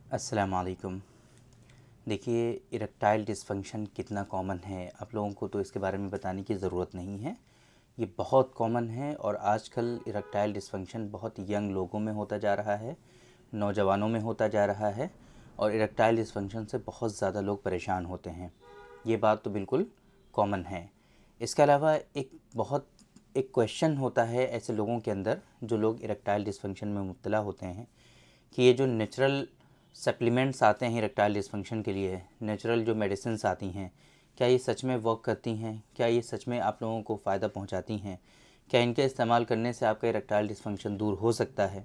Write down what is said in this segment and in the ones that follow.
अस्सलाम वालेकुम। देखिए, इरेक्टाइल डिसफंक्शन कितना कॉमन है, आप लोगों को तो इसके बारे में बताने की ज़रूरत नहीं है। ये बहुत कॉमन है और आजकल इरेक्टाइल डिसफंक्शन बहुत यंग लोगों में होता जा रहा है, नौजवानों में होता जा रहा है और इरेक्टाइल डिसफंक्शन से बहुत ज़्यादा लोग परेशान होते हैं। ये बात तो बिल्कुल कॉमन है। इसके अलावा एक क्वेश्चन होता है ऐसे लोगों के अंदर, जो लोग इरेक्टाइल डिसफंक्शन में मुब्तला होते हैं, कि ये जो नेचुरल सप्लीमेंट्स आते हैं इरेक्टाइल डिसफंक्शन के लिए, नेचुरल जो मेडिसिन्स आती हैं, क्या ये सच में वर्क करती हैं? क्या ये सच में आप लोगों को फ़ायदा पहुंचाती हैं? क्या इनके इस्तेमाल करने से आपका इरेक्टाइल डिसफंक्शन दूर हो सकता है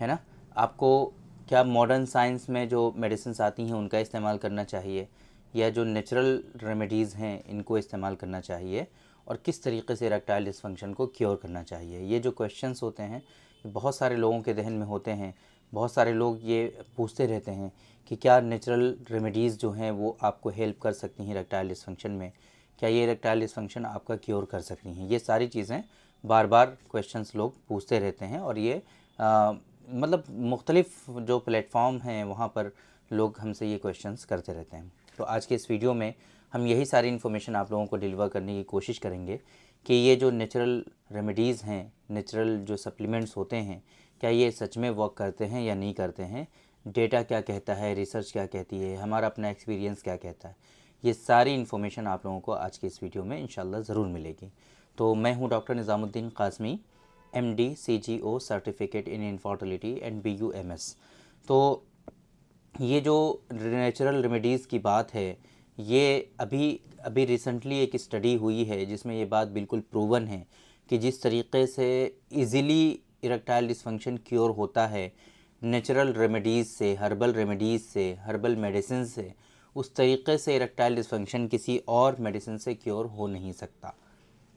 ना? आपको क्या मॉडर्न साइंस में जो मेडिसिन्स आती हैं उनका इस्तेमाल करना चाहिए, या जो नेचुरल रेमेडीज़ हैं इनको इस्तेमाल करना चाहिए, और किस तरीके से इरेक्टाइल डिसफंक्शन को क्योर करना चाहिए? ये जो क्वेश्चंस होते हैं, ये बहुत सारे लोगों के जहन में होते हैं। बहुत सारे लोग ये पूछते रहते हैं कि क्या नेचुरल रेमेडीज़ जो हैं वो आपको हेल्प कर सकती हैं इरेक्टाइल डिसफंक्शन में? क्या ये इरेक्टाइल डिसफंक्शन आपका क्योर कर सकती हैं? ये सारी चीज़ें बार बार क्वेश्चंस लोग पूछते रहते हैं, और ये मतलब मुख्तलिफ़ जो प्लेटफॉर्म हैं वहाँ पर लोग हमसे ये क्वेश्चंस करते रहते हैं। तो आज के इस वीडियो में हम यही सारी इन्फॉर्मेशन आप लोगों को डिलीवर करने की कोशिश करेंगे कि ये जो नेचुरल रेमेडीज़ हैं, नेचुरल जो सप्लीमेंट्स होते हैं, क्या ये सच में वर्क करते हैं या नहीं करते हैं? डेटा क्या कहता है, रिसर्च क्या कहती है, हमारा अपना एक्सपीरियंस क्या कहता है? ये सारी इन्फॉर्मेशन आप लोगों को आज के इस वीडियो में इंशाल्लाह ज़रूर मिलेगी। तो मैं हूँ doctor Nizamuddin Qasmi, MD CGO certificate in infertility and BUMS। तो ये जो नेचुरल रेमेडीज़ की बात है, ये अभी अभी रिसेंटली एक स्टडी हुई है जिसमें ये बात बिल्कुल प्रूवन है कि जिस तरीके से इजीली इरेक्टाइल डिसफंक्शन क्योर होता है नेचुरल रेमेडीज़ से, हर्बल रेमेडीज़ से, हर्बल मेडिसिन से, उस तरीके से इरेक्टाइल डिसफंक्शन किसी और मेडिसिन से क्योर हो नहीं सकता।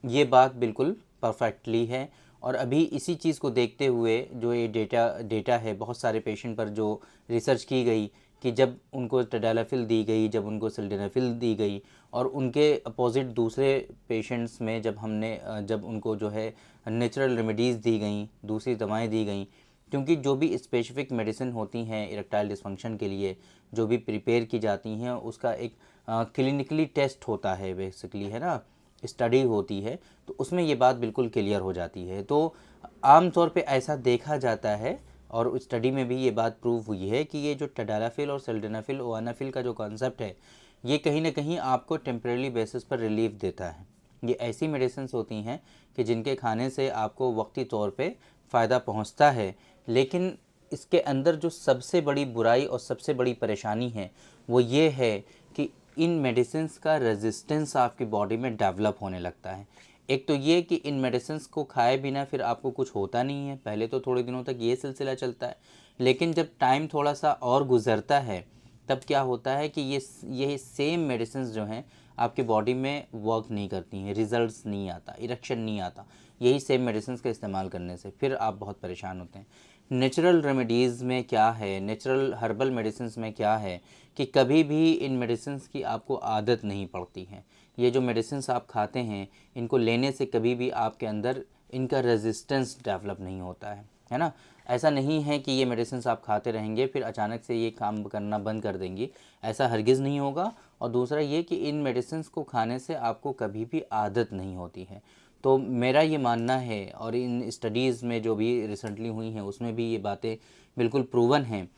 ये बात बिल्कुल परफेक्टली है। और अभी इसी चीज़ को देखते हुए जो ये डेटा है बहुत सारे पेशेंट पर, जो रिसर्च की गई कि जब उनको टडालाफिल दी गई, जब उनको सिल्डेनाफिल दी गई, और उनके अपोजिट दूसरे पेशेंट्स में जब उनको जो है नेचुरल रेमेडीज़ दी गई, दूसरी दवाएं दी गई, क्योंकि जो भी स्पेसिफिक मेडिसिन होती हैं इरेक्टाइल डिसफंक्शन के लिए, जो भी प्रिपेयर की जाती हैं, उसका एक क्लिनिकली टेस्ट होता है, बेसिकली, है ना, स्टडी होती है, तो उसमें ये बात बिल्कुल क्लियर हो जाती है। तो आम तौर पे ऐसा देखा जाता है, और उस स्टडी में भी ये बात प्रूव हुई है कि ये जो टडालाफिल और सिल्डेनाफिल ओवानाफिल का जो कॉन्सेप्ट है, ये कहीं ना कहीं आपको टेम्परेरी बेसिस पर रिलीफ देता है। ये ऐसी मेडिसिन होती हैं कि जिनके खाने से आपको वक्ती तौर पे फ़ायदा पहुंचता है, लेकिन इसके अंदर जो सबसे बड़ी बुराई और सबसे बड़ी परेशानी है वो ये है कि इन मेडिसिन्स का रेजिस्टेंस आपकी बॉडी में डेवलप होने लगता है। एक तो ये कि इन मेडिसिन्स को खाए बिना फिर आपको कुछ होता नहीं है, पहले तो थोड़े दिनों तक ये सिलसिला चलता है, लेकिन जब टाइम थोड़ा सा और गुजरता है तब क्या होता है कि ये सेम मेडिसिन्स जो हैं आपकी बॉडी में वर्क नहीं करती हैं, रिजल्ट्स नहीं आता, इरेक्शन नहीं आता, यही सेम मेडिसिन्स का इस्तेमाल करने से फिर आप बहुत परेशान होते हैं। नेचुरल रेमेडीज़ में क्या है, नेचुरल हर्बल मेडिसिन्स में क्या है कि कभी भी इन मेडिसिन्स की आपको आदत नहीं पड़ती है। ये जो मेडिसिन्स आप खाते हैं, इनको लेने से कभी भी आपके अंदर इनका रेजिस्टेंस डेवलप नहीं होता है ना। ऐसा नहीं है कि ये मेडिसिन्स आप खाते रहेंगे फिर अचानक से ये काम करना बंद कर देंगी, ऐसा हरगिज़ नहीं होगा। और दूसरा ये कि इन मेडिसिन्स को खाने से आपको कभी भी आदत नहीं होती है। तो मेरा ये मानना है, और इन स्टडीज़ में जो भी रिसेंटली हुई हैं उसमें भी ये बातें बिल्कुल प्रूवन हैं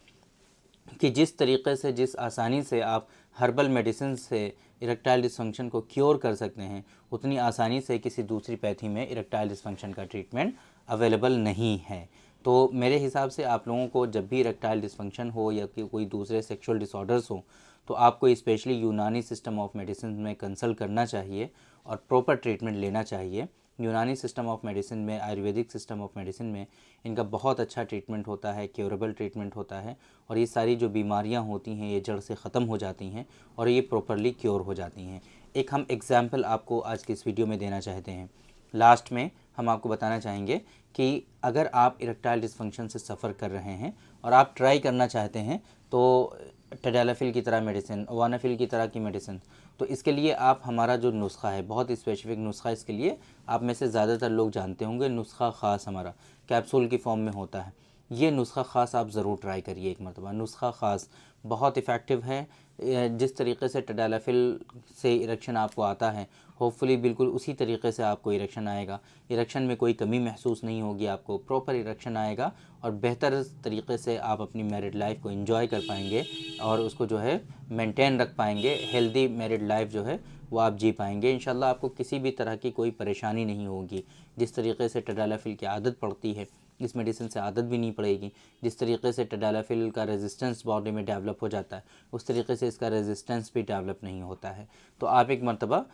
कि जिस तरीके से, जिस आसानी से आप हर्बल मेडिसिन से इरेक्टाइल डिसफंक्शन को क्योर कर सकते हैं, उतनी आसानी से किसी दूसरी पैथी में इरेक्टाइल डिसफंक्शन का ट्रीटमेंट अवेलेबल नहीं है। तो मेरे हिसाब से आप लोगों को जब भी इरेक्टाइल डिसफंक्शन हो या कि कोई दूसरे सेक्सुअल डिसऑर्डर्स हो, तो आपको स्पेशली यूनानी सिस्टम ऑफ मेडिसिन में कंसल्ट करना चाहिए और प्रॉपर ट्रीटमेंट लेना चाहिए। यूनानी सिस्टम ऑफ मेडिसिन में, आयुर्वेदिक सिस्टम ऑफ मेडिसिन में इनका बहुत अच्छा ट्रीटमेंट होता है, क्योरेबल ट्रीटमेंट होता है, और ये सारी जो बीमारियां होती हैं ये जड़ से ख़त्म हो जाती हैं और ये प्रॉपरली क्योर हो जाती हैं। एक हम एग्ज़ाम्पल आपको आज के इस वीडियो में देना चाहते हैं। लास्ट में हम आपको बताना चाहेंगे कि अगर आप इरेक्टाइल डिसफंक्शन से सफ़र कर रहे हैं और आप ट्राई करना चाहते हैं तो टडालाफिल की तरह मेडिसिन, वानाफिल की तरह की मेडिसिन, तो इसके लिए आप हमारा जो नुस्खा है, बहुत स्पेसिफिक नुस्खा, इसके लिए आप में से ज़्यादातर लोग जानते होंगे, नुस्खा ख़ास हमारा कैप्सूल की फॉर्म में होता है। ये नुस्खा ख़ास आप ज़रूर ट्राई करिए एक मरतबा। नुस्खा ख़ास बहुत इफ़ेक्टिव है। जिस तरीके से टडालाफिल से इरेक्शन आपको आता है, होपफुली बिल्कुल उसी तरीके से आपको इरेक्शन आएगा। इरेक्शन में कोई कमी महसूस नहीं होगी, आपको प्रॉपर इरेक्शन आएगा और बेहतर तरीके से आप अपनी मैरिड लाइफ को एंजॉय कर पाएंगे और उसको जो है मेंटेन रख पाएंगे। हेल्दी मैरिड लाइफ जो है वो आप जी पाएंगे इंशाल्लाह। आपको किसी भी तरह की कोई परेशानी नहीं होगी। जिस तरीके से टडालाफिल की आदत पड़ती है, इस मेडिसिन से आदत भी नहीं पड़ेगी। जिस तरीके से टडालाफिल का रेजिस्टेंस बॉडी में डेवलप हो जाता है, उस तरीके से इसका रेजिस्टेंस भी डेवलप नहीं होता है। तो आप एक मरतबा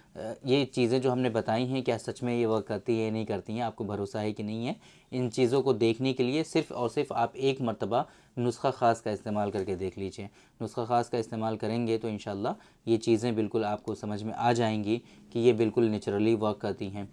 ये चीज़ें जो हमने बताई हैं, क्या सच में ये वर्क करती है या नहीं करती हैं, आपको भरोसा है कि नहीं है, इन चीज़ों को देखने के लिए सिर्फ़ और सिर्फ आप एक मरतबा नुस्खा ख़ास का इस्तेमाल करके देख लीजिए। नुस्खा ख़ास का इस्तेमाल करेंगे तो इंशाल्लाह ये चीज़ें बिल्कुल आपको समझ में आ जाएंगी कि ये बिल्कुल नेचुरली वर्क करती हैं।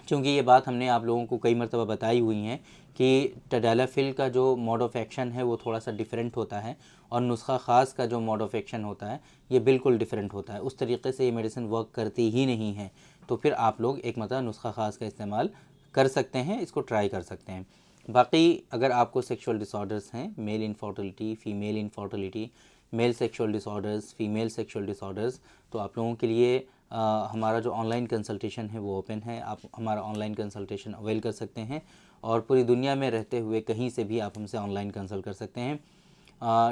क्योंकि ये बात हमने आप लोगों को कई मरतबा बताई हुई हैं कि टडालाफिल का जो मोड ऑफ़ एक्शन है वो थोड़ा सा डिफरेंट होता है और नुस्खा ख़ास का जो मोड ऑफ़ एक्शन होता है ये बिल्कुल डिफरेंट होता है। उस तरीके से ये मेडिसिन वर्क करती ही नहीं है। तो फिर आप लोग एक मरतबा नुस्खा ख़ास का इस्तेमाल कर सकते हैं, इसको ट्राई कर सकते हैं। बाकी अगर आपको सेक्सुअल डिसऑर्डर्स हैं, male infertility, female infertility, male sexual disorders, female sexual disorders, तो आप लोगों के लिए हमारा जो ऑनलाइन कंसल्टेशन है वो ओपन है। आप हमारा ऑनलाइन कंसल्टेशन अवेल कर सकते हैं और पूरी दुनिया में रहते हुए कहीं से भी आप हमसे ऑनलाइन कंसल्ट कर सकते हैं।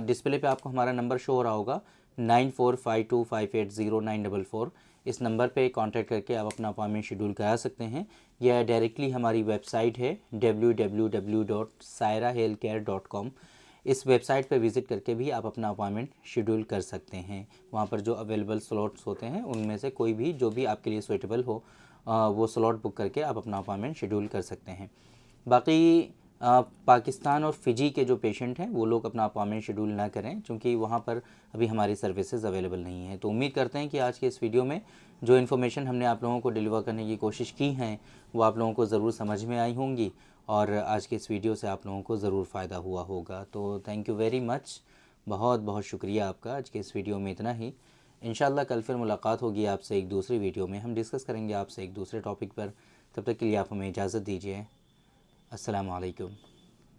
डिस्प्ले पे आपको हमारा नंबर शो हो रहा होगा 9452580944। इस नंबर पे कांटेक्ट करके आप अपना अपॉइंटमेंट शेड्यूल करा सकते हैं या डायरेक्टली हमारी वेबसाइट है www.sairahealthcare.com। इस वेबसाइट पर विज़िट करके भी आप अपना अपॉइंटमेंट शेड्यूल कर सकते हैं। वहाँ पर जो अवेलेबल स्लॉट्स होते हैं उनमें से कोई भी जो भी आपके लिए सूटेबल हो वो स्लॉट बुक करके आप अपना अपॉइंटमेंट शेड्यूल कर सकते हैं। बाकी पाकिस्तान और फ़िजी के जो पेशेंट हैं वो लोग अपना अपॉइंटमेंट शेड्यूल ना करें, क्योंकि वहाँ पर अभी हमारी सर्विसेज अवेलेबल नहीं है। तो उम्मीद करते हैं कि आज के इस वीडियो में जो इन्फॉर्मेशन हमने आप लोगों को डिलीवर करने की कोशिश की हैं वो आप लोगों को ज़रूर समझ में आई होंगी और आज के इस वीडियो से आप लोगों को ज़रूर फ़ायदा हुआ होगा। तो थैंक यू वेरी मच, बहुत बहुत शुक्रिया आपका। आज के इस वीडियो में इतना ही। इंशाल्लाह कल फिर मुलाकात होगी आपसे एक दूसरी वीडियो में। हम डिस्कस करेंगे आपसे एक दूसरे टॉपिक पर। तब तक के लिए आप हमें इजाज़त दीजिए। अस्सलाम वालेकुम।